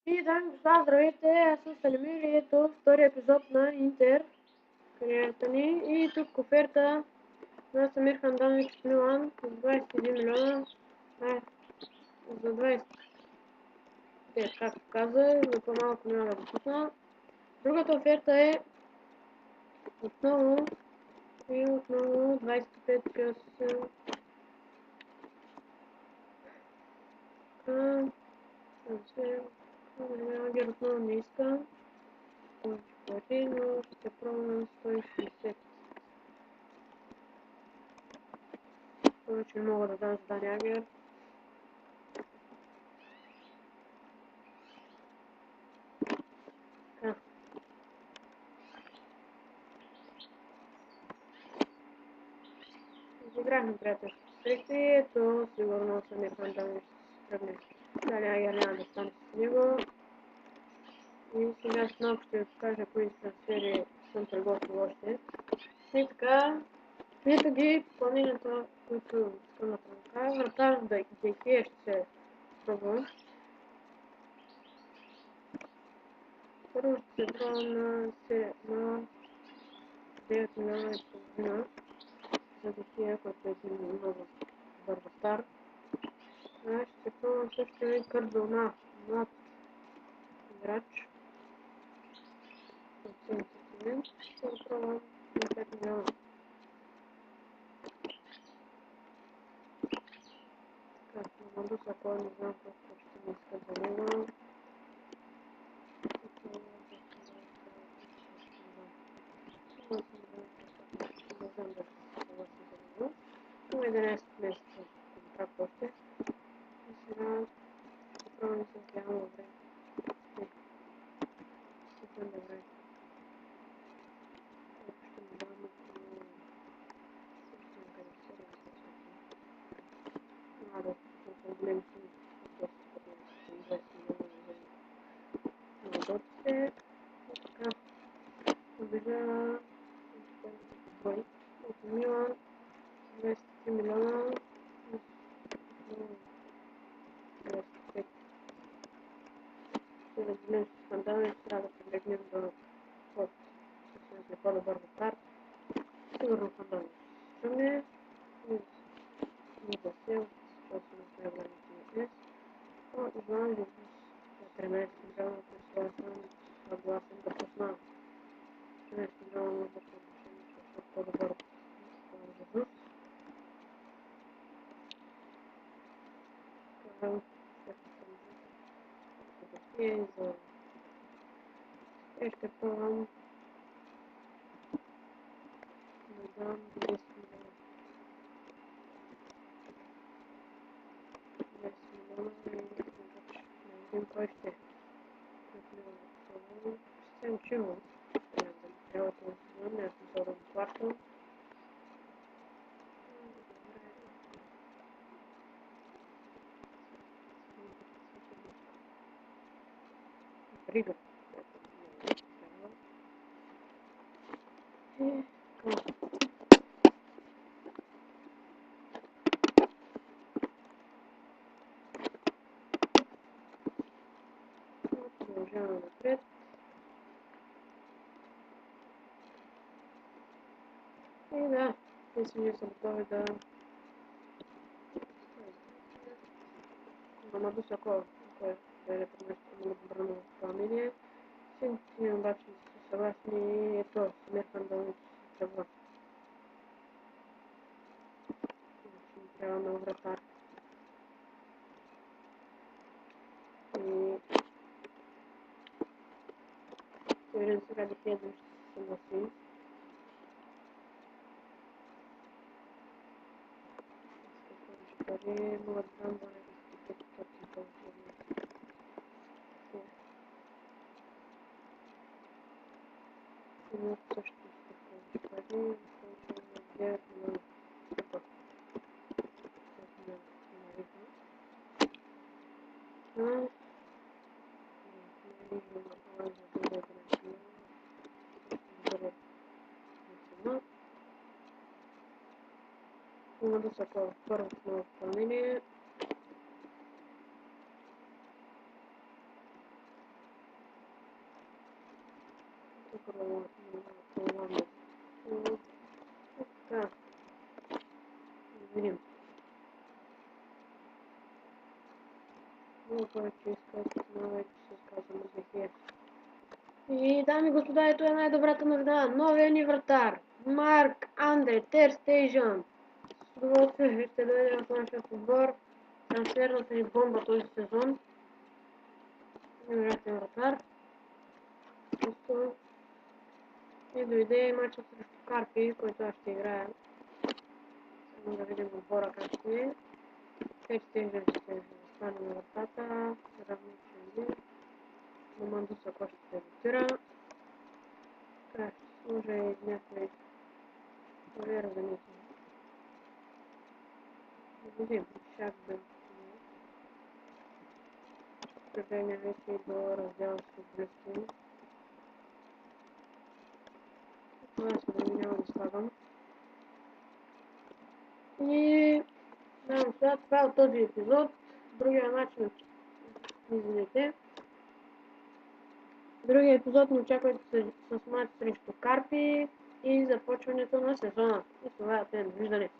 И дами и господа, здравейте, аз съм Селимир и ето втори епизод на Интер, кариерата ни. И тук оферта на Самир Ханданович от Милан за 21 милиона. За 20, както каза, за по-малко няма да го пусна. Другата оферта е отново 25 къса. Агер отново не иска. Плати, но ще пробвам 160. Повече не мога да дам за Дани Агер. Изиграхме приятелски срещи, ето сигурно Самир Ханданович ще тръгне. Дали Агер няма да стане с него. И сега с малко ще ви покажа кои трансфери съм приготвил още. И така, ето ги попълненията, които искам да направя. Вратар Дехия ще се пробвам. Първо ще се пробвам на 9 милиона и половина за Дехия, който е един много добър вратар. Ще се пробвам също и Кардона, млад играч. Ще го пробвам на 5 милиона. Както Мандус, ако не знам колко ще ми искат за него. Не знам дали се съгласим за него. Има 11 месеца контракт още. И сега ще пробвам с Диана добре. Супер добре. Ще му дам около 750 младо, около големи суми. Доста като 20 милиона за младотите. И така, побежа бой от Милан 23 милиона. 25. Ще разделим с Ханданович, трябва да прибегнем до по-добър вратар. Сигурно Ханданович ще тръгне. И да се способно с най-големите ми днес. Иван Жужус за 13 милиона, който съм съгласен да пусна 13 милиона може да продължим с по-добър Жужус. Ще пробвам да дам 10 милиона. 10 милиона и не видим кой ще се учило. Трябва да не съм се разплащал. Рига. Продължаваме напред. И да, мисля, че съм готови да Мамадус, ако е много добро на изпълнение. Синтини обаче са съгласни, ето, Самир Ханданович тръгва. Трябва много вратар. И уверен сега да следвам ще се съгласи. Пари могат да дам более да се точно този. Но също ще пари, защото 9 милиона. Супер. 9 милиона. Има високо първото изпълнение. Така, видим. Много повече искат, но вече се изказваме за хия. И, дами и господа, ето е най-добрата новина. Новия ни вратар, Марк Андре Тер Стейжън. С удоволствие ще дойде в нашия отбор. Трансферната ни бомба този сезон. Невероятен вратар. Просто и дойде матчът срещу Карпи, който аз ще играя. Само да видим отбора как ще е. Тер Стейжън ще се застане на вратата. Равно ще иде. Моментус ако ще се ротира. Така, ще сложа и някой организъм. Да видим, шак да прибегне вече до раздела с футболисти. Това се няма да слагам. И да, сега това е от този епизод. Другия начин, извинете. Другия епизод ни очаквайте с матч срещу Карпи и започването на сезона. И това е. Довиждане.